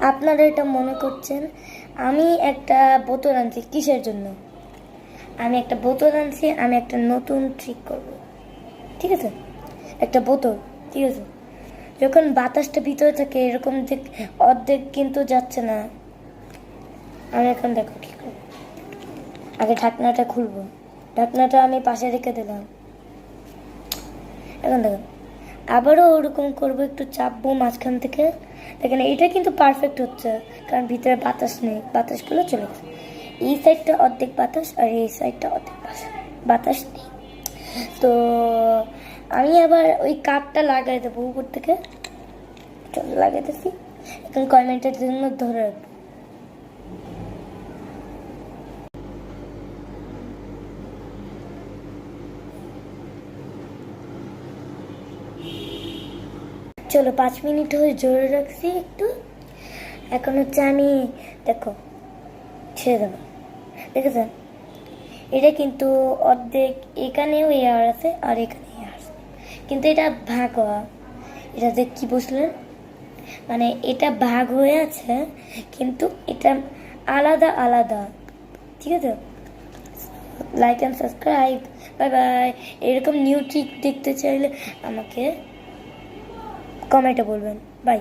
আপনারা এটা মনে করছেন আমি একটা বোতল আনছি কিসের জন্য? আমি একটা বোতল আনছি, আমি একটা নতুন ট্রিক করব, ঠিক আছে? একটা বোতল, ঠিক আছে, যখন বাতাসটা ভিতরে থাকে এরকম অর্ধেক কিন্তু যাচ্ছে না। আমি এখন দেখো কি করব। আগে ঢাকনাটা খুলবো, ঢাকনাটা আমি পাশে রেখে দিলাম। এখন দেখো আবারও ওরকম করবো, একটু চাপবো মাঝখান থেকে। দেখেন এটা কিন্তু পারফেক্ট হচ্ছে, কারণ ভিতরে বাতাস নেই, বাতাসগুলো চলে গেছে। এই সাইডটা অর্ধেক বাতাস আর এই সাইডটা অর্ধেক বাতাস নেই। তো আমি আবার ওই কাঠটা লাগাই দেবো উপর থেকে। চলো লাগাইতেছি, এখন কয় মিনিটের জন্য ধরে রাখবো। চলো 5 মিনিট হয়ে জোরে রাখছি একটু। এখন হচ্ছে আমি দেখো ছেড়ে দেবো, দেখেছেন? এটা কিন্তু অর্ধেক এখানেও এয়ার আছে আর এখানে এয়ার আছে, কিন্তু এটা ভাগ হওয়া। এটা যে কি বুঝলেন, মানে এটা ভাগ হয়ে আছে কিন্তু এটা আলাদা আলাদা, ঠিক আছে? Like and subscribe, bye bye. এরকম নিউ ট্রিক দেখতে চাইলে আমাকে কমেন্টে বলবেন। বাই।